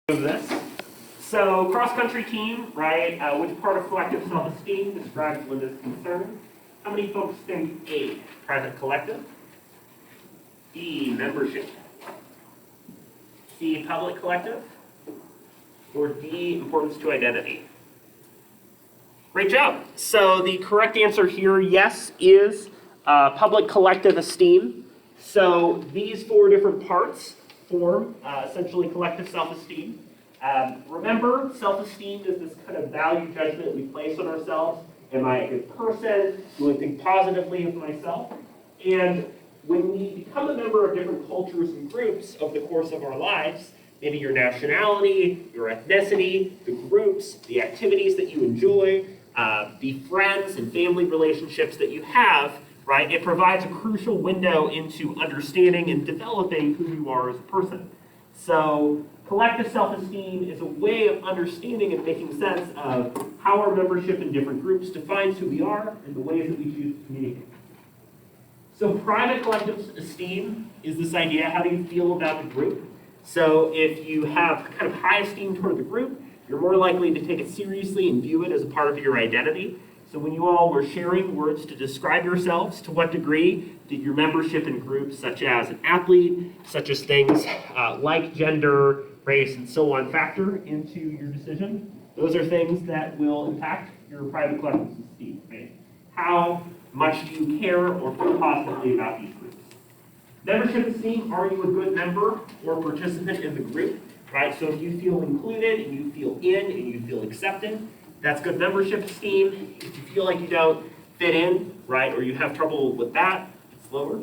of this. So cross-country team, right? Which part of collective self-esteem describes Linda's concern? How many folks think A, private collective? B, membership? C, public collective? Or D, importance to identity? Great job. So the correct answer here, yes, is public collective esteem. So these four different parts form essentially collective self-esteem. Remember, self-esteem is this kind of value judgment we place on ourselves. Am I a good person? Do I think positively of myself? And when we become a member of different cultures and groups over the course of our lives, maybe your nationality, your ethnicity, the groups, the activities that you enjoy, the friends and family relationships that you have, right? It provides a crucial window into understanding and developing who you are as a person. So collective self-esteem is a way of understanding and making sense of how our membership in different groups defines who we are and the ways that we choose to communicate. So private collective esteem is this idea, how do you feel about the group? So if you have kind of high esteem toward the group, you're more likely to take it seriously and view it as a part of your identity. So when you all were sharing words to describe yourselves, to what degree did your membership in groups such as an athlete, such as things like gender, race, and so on factor into your decision? Those are things that will impact your private collective esteem, right? How much do you care or feel positively about these groups? Membership esteem, are you a good member or participant in the group, right? So if you feel included and you feel in and you feel accepted, that's good membership esteem. If you feel like you don't fit in, right, or you have trouble with that, it's lower.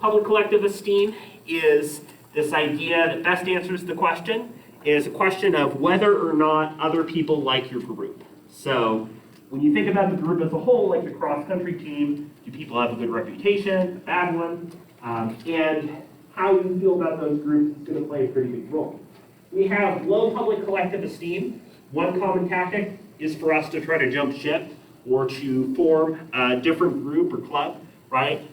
Public collective esteem is this idea that best answers the question, is a question of whether or not other people like your group. So when you think about the group as a whole, like the cross-country team, do people have a good reputation, a bad one? And how you feel about those groups is going to play a pretty big role. We have low public collective esteem. One common tactic is for us to try to jump ship or to form a different group or club, right?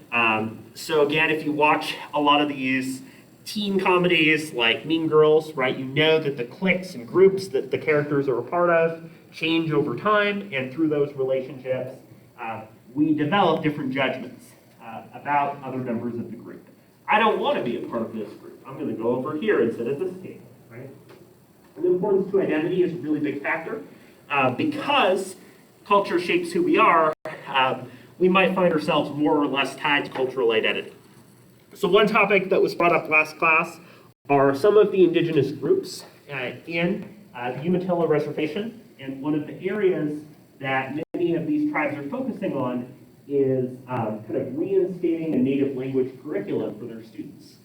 So again, if you watch a lot of these teen comedies like Mean Girls, right, you know that the cliques and groups that the characters are a part of change over time, and through those relationships, we develop different judgments about other members of the group. I don't want to be a part of this group. I'm going to go over here and sit at this table, right? And the importance to identity is a really big factor. Because culture shapes who we are, we might find ourselves more or less tied to cultural identity. So one topic that was brought up last class are some of the indigenous groups in the Umatilla Reservation. And one of the areas that many of these tribes are focusing on is kind of reinstating a native language curriculum for their students.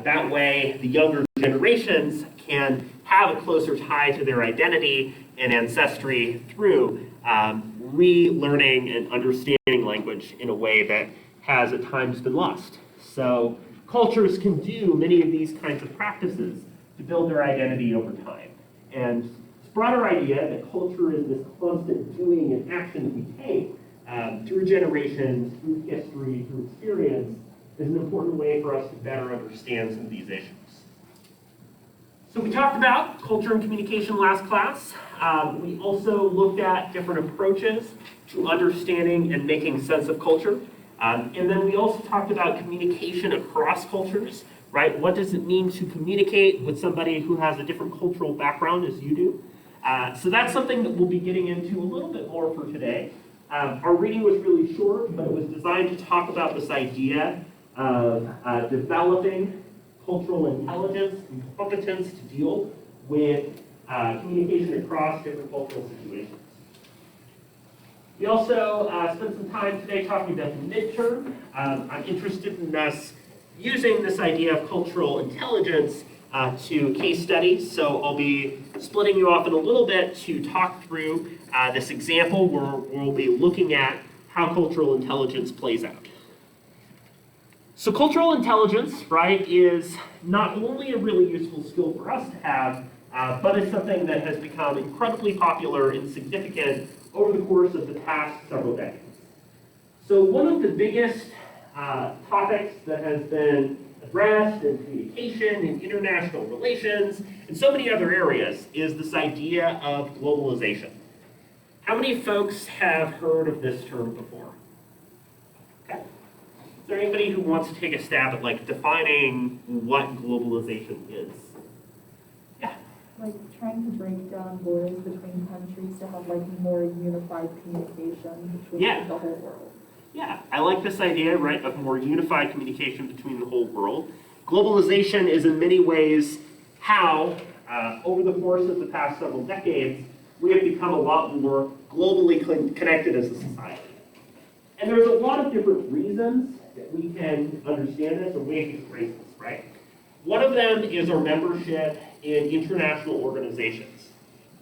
That way, the younger generations can have a closer tie to their identity and ancestry through relearning and understanding language in a way that has at times been lost. So cultures can do many of these kinds of practices to build their identity over time. And this broader idea that culture is this constant doing and action that we take through generations, through history, through experience, is an important way for us to better understand some of these issues. So we talked about culture and communication last class. We also looked at different approaches to understanding and making sense of culture. And then we also talked about communication across cultures, right? What does it mean to communicate with somebody who has a different cultural background as you do? So that's something that we'll be getting into a little bit more for today. Our reading was really short, but it was designed to talk about this idea of developing cultural intelligence and competence to deal with communication across different cultural situations. We also spent some time today talking about the midterm. I'm interested in us using this idea of cultural intelligence to case studies. So I'll be splitting you off in a little bit to talk through this example where we'll be looking at how cultural intelligence plays out. So cultural intelligence, right, is not only a really useful skill for us to have, but it's something that has become incredibly popular and significant over the course of the past several decades. So one of the biggest topics that has been a rest and communication and international relations and so many other areas is this idea of globalization. How many folks have heard of this term before? Okay. Is there anybody who wants to take a stab at like defining what globalization is? Yeah. Like trying to break down borders between countries to have like more unified communication between the whole world. Yeah, I like this idea, right, of more unified communication between the whole world. Globalization is in many ways how, over the course of the past several decades, we have become a lot more globally connected as a society. And there's a lot of different reasons that we can understand this or ways to phrase this, right? One of them is our membership in international organizations.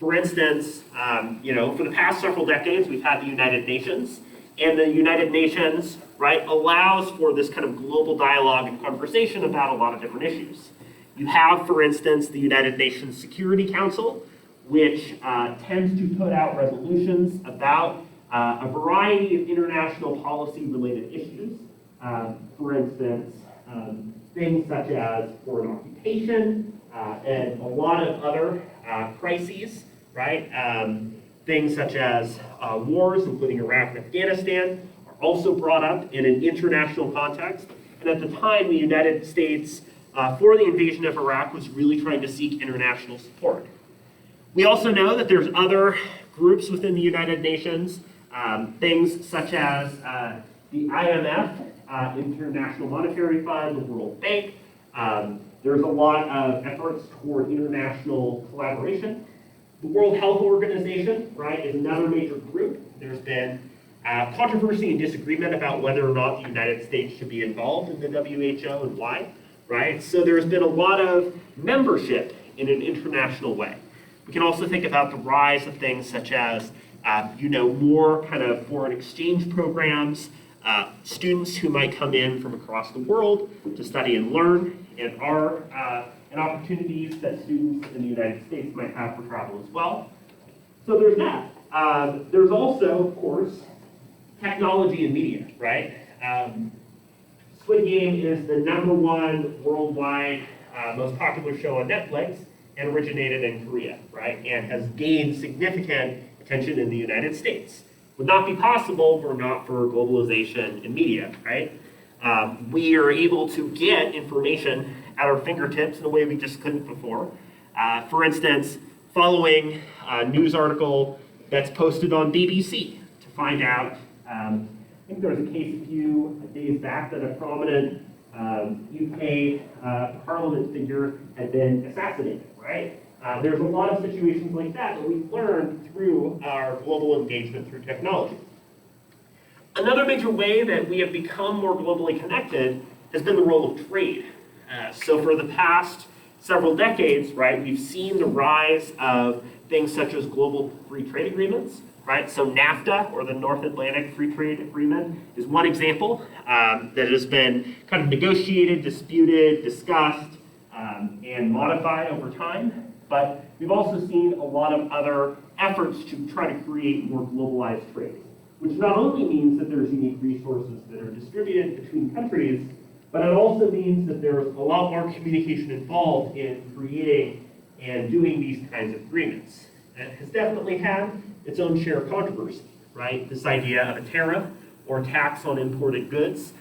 For instance, for the past several decades, we've had the United Nations, and the United Nations, right, allows for this kind of global dialogue and conversation about a lot of different issues. You have, for instance, the United Nations Security Council, which tends to put out resolutions about a variety of international policy-related issues. For instance, things such as foreign occupation and a lot of other crises, right? Things such as wars, including Iraq and Afghanistan, are also brought up in an international context. And at the time, the United States, for the invasion of Iraq, was really trying to seek international support. We also know that there's other groups within the United Nations, things such as the IMF, International Monetary Fund, the World Bank. There's a lot of efforts toward international collaboration. The World Health Organization, right, is another major group. There's been controversy and disagreement about whether or not the United States should be involved in the WHO and why, right? So there's been a lot of membership in an international way. We can also think about the rise of things such as, more kind of foreign exchange programs, students who might come in from across the world to study and learn, and opportunities that students in the United States might have for travel as well. So there's that. There's also, of course, technology and media, right? Squid Game is the #1 worldwide most popular show on Netflix and originated in Korea, right? And has gained significant attention in the United States. Would not be possible were not for globalization in media, right? We are able to get information at our fingertips in a way we just couldn't before. For instance, following a news article that's posted on BBC to find out, I think there was a case a few days back that a prominent UK Parliament figure had been assassinated, right? There's a lot of situations like that that we've learned through our global engagement through technology. Another major way that we have become more globally connected has been the role of trade. So for the past several decades, right, we've seen the rise of things such as global free trade agreements, right? So NAFTA, or the North Atlantic Free Trade Agreement, is one example that has been kind of negotiated, disputed, discussed, and modified over time. But we've also seen a lot of other efforts to try to create more globalized trade, which not only means that there's unique resources that are distributed between countries, but it also means that there's a lot more communication involved in creating and doing these kinds of agreements. And it has definitely had its own share of controversy, right? This idea of a tariff or tax on imported goods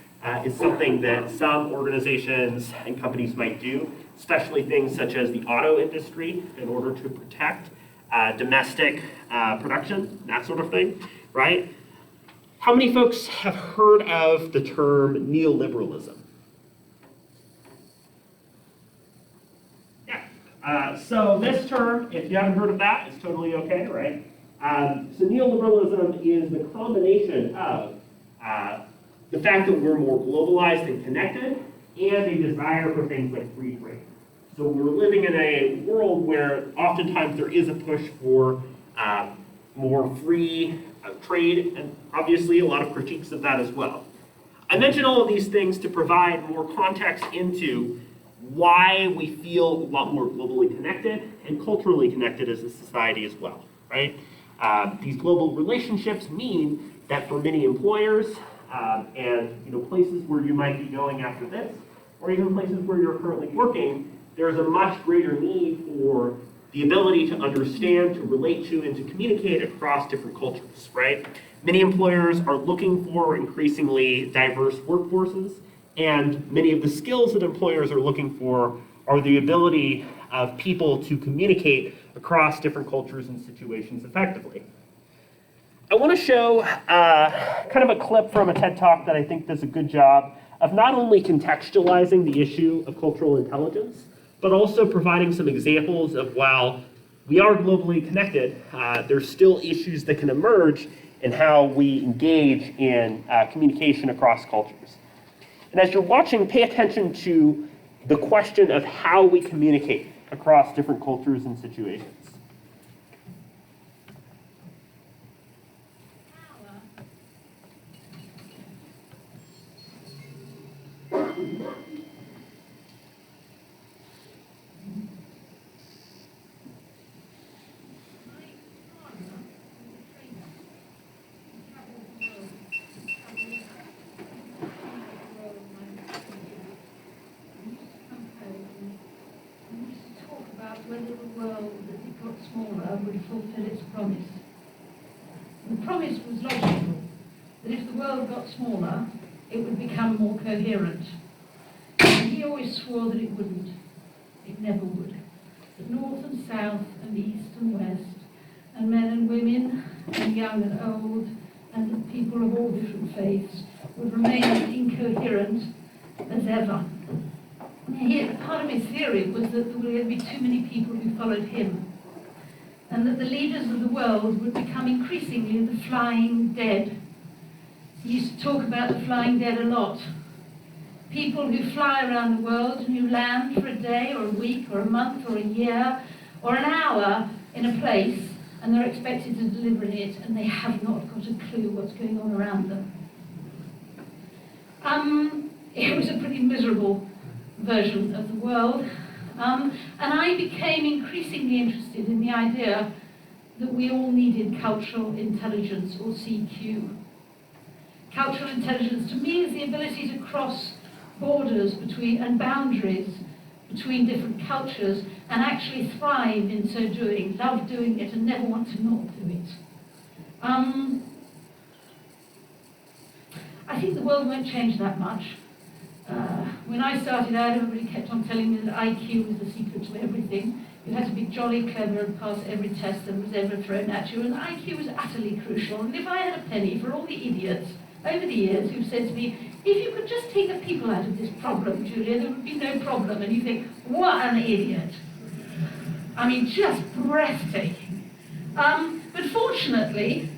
is something that some organizations and companies might do, especially things such as the auto industry, in order to protect domestic production, that sort of thing, right? How many folks have heard of the term neoliberalism? Yeah. So this term, if you haven't heard of that, it's totally okay, right? So neoliberalism is the combination of the fact that we're more globalized and connected, and a desire for things like free trade. So we're living in a world where oftentimes there is a push for more free trade, and obviously a lot of critiques of that as well. I mention all of these things to provide more context into why we feel a lot more globally connected and culturally connected as a society as well, right? These global relationships mean that for many employers and places where you might be going after this, or even places where you're currently working, there's a much greater need for the ability to understand, to relate to, and to communicate across different cultures, right? Many employers are looking for increasingly diverse workforces, and many of the skills that employers are looking for are the ability of people to communicate across different cultures and situations effectively. I want to show kind of a clip from a TED Talk that I think does a good job of not only contextualizing the issue of cultural intelligence, but also providing some examples of while we are globally connected, there's still issues that can emerge in how we engage in communication across cultures. And as you're watching, pay attention to the question of how we communicate across different cultures and situations. Whether the world, as it got smaller, would fulfill its promise. The promise was logical, that if the world got smaller, it would become more coherent. And he always swore that it wouldn't. It never would. That north and south, and east and west, and men and women, and young and old, and people of all different faiths, would remain as incoherent as ever. Part of his theory was that there would be too many people who followed him, and that the leaders of the world would become increasingly the flying dead. He used to talk about the flying dead a lot. People who fly around the world and who land for a day or a week or a month or a year or an hour in a place, and they're expected to deliver in it, and they have not got a clue what's going on around them. It was a pretty miserable version of the world, and I became increasingly interested in the idea that we all needed cultural intelligence, or CQ. Cultural intelligence to me is the ability to cross borders between and boundaries between different cultures and actually thrive in so doing, love doing it and never want to not do it. I think the world won't change that much. When I started out, everybody kept on telling me that IQ was the secret to everything. You had to be jolly clever and pass every test that was ever thrown at you, and IQ was utterly crucial. And if I had a penny for all the idiots over the years who've said to me, if you could just take the people out of this problem, Julia, there would be no problem, and you think, what an idiot. I mean, just breathtaking. But fortunately,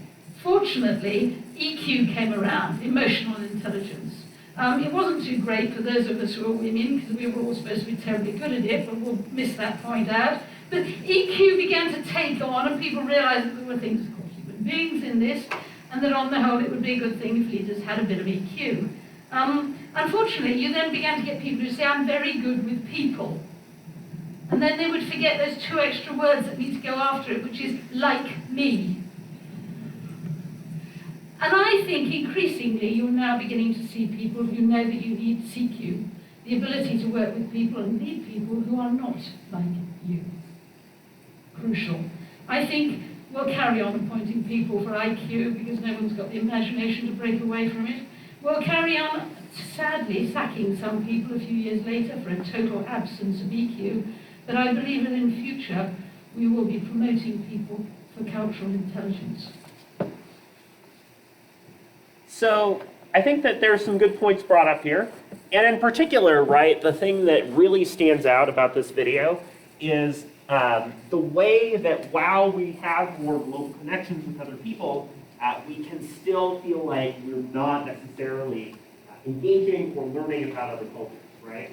EQ came around, emotional intelligence. It wasn't too great for those of us who were women, because we were all supposed to be terribly good at it, but we'll miss that point out. But EQ began to take on, and people realized that there were things called human beings in this, and that on the whole it would be a good thing if leaders had a bit of EQ. Unfortunately, you then began to get people who say, I'm very good with people. And then they would forget those two extra words that need to go after it, which is like me. And I think increasingly you're now beginning to see people who know that you need CQ, the ability to work with people and lead people who are not like you. Crucial. I think we'll carry on appointing people for IQ because no one's got the imagination to break away from it. We'll carry on, sadly, sacking some people a few years later for a total absence of EQ, but I believe that in future we will be promoting people for cultural intelligence. So I think that there's some good points brought up here. And in particular, right, the thing that really stands out about this video is the way that while we have more global connections with other people, we can still feel like we're not necessarily engaging or learning about other cultures, right?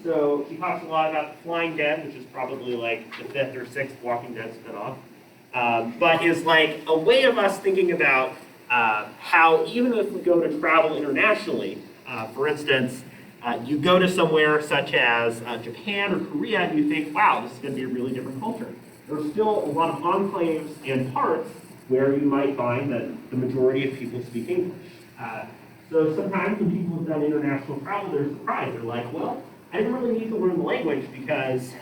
So he talks a lot about the Flying Dead, which is probably like the 5th or 6th Walking Dead spinoff, but is like a way of us thinking about how even if we go to travel internationally, for instance, you go to somewhere such as Japan or Korea and you think, wow, this is going to be a really different culture. There's still a lot of enclaves and parts where you might find that the majority of people speak English. So sometimes when people have done international travel, they're surprised. They're like, well, I didn't really need to learn the language because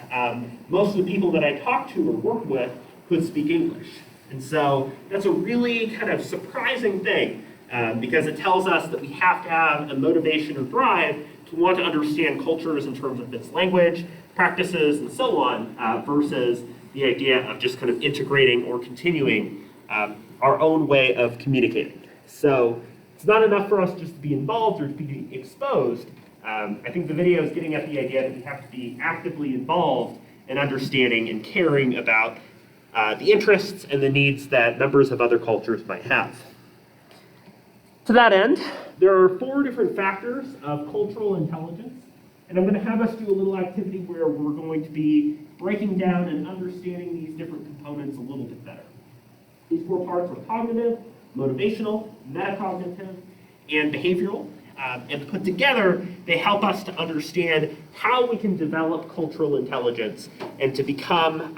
most of the people that I talked to or worked with could speak English. And so that's a really kind of surprising thing because it tells us that we have to have a motivation or drive to want to understand cultures in terms of its language, practices, and so on, versus the idea of just kind of integrating or continuing our own way of communicating. So it's not enough for us just to be involved or to be exposed. I think the video is getting at the idea that we have to be actively involved in understanding and caring about the interests and the needs that members of other cultures might have. To that end, there are 4 different factors of cultural intelligence, and I'm going to have us do a little activity where we're going to be breaking down and understanding these different components a little bit better. These 4 parts are cognitive, motivational, metacognitive, and behavioral. And put together, they help us to understand how we can develop cultural intelligence and to become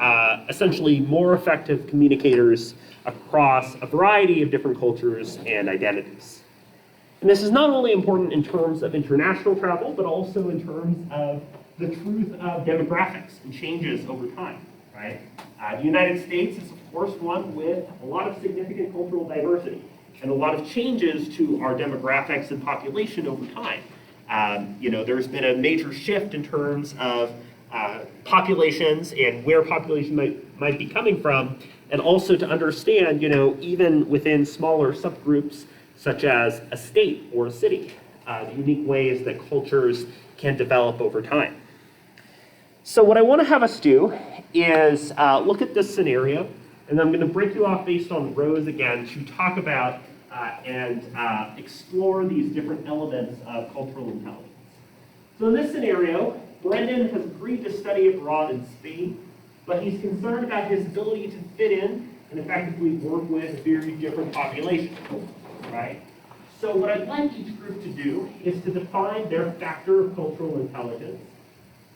essentially more effective communicators across a variety of different cultures and identities. And this is not only important in terms of international travel, but also in terms of the truth of demographics and changes over time, right? The United States is, of course, one with a lot of significant cultural diversity and a lot of changes to our demographics and population over time. There's been a major shift in terms of populations and where population might be coming from, and also to understand, even within smaller subgroups, such as a state or a city, the unique ways that cultures can develop over time. So what I want to have us do is look at this scenario, and I'm going to break you off based on rows again to talk about and explore these different elements of cultural intelligence. So in this scenario, Brendan has agreed to study abroad in Spain, but he's concerned about his ability to fit in and effectively work with a very different population, right? So what I'd like each group to do is to define their factor of cultural intelligence,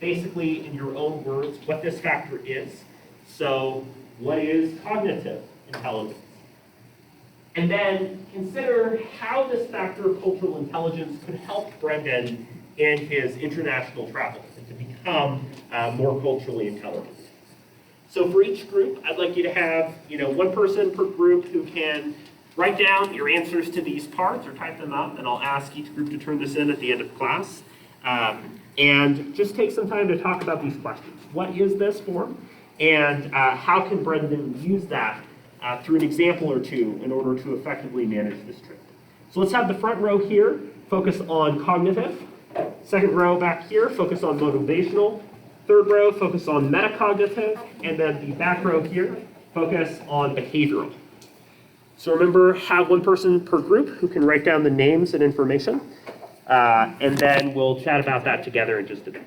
basically in your own words, what this factor is. So what is cognitive intelligence? And then consider how this factor of cultural intelligence could help Brendan in his international travel and to become more culturally intelligent. So for each group, I'd like you to have, one person per group who can write down your answers to these parts or type them up, and I'll ask each group to turn this in at the end of class. And just take some time to talk about these questions. What is this form? And how can Brendan use that through an example or two in order to effectively manage this trip? So let's have the front row here focus on cognitive. Second row back here, focus on motivational. Third row, focus on metacognitive. And then the back row here, focus on behavioral. So remember, have one person per group who can write down the names and information. And then we'll chat about that together in just a bit.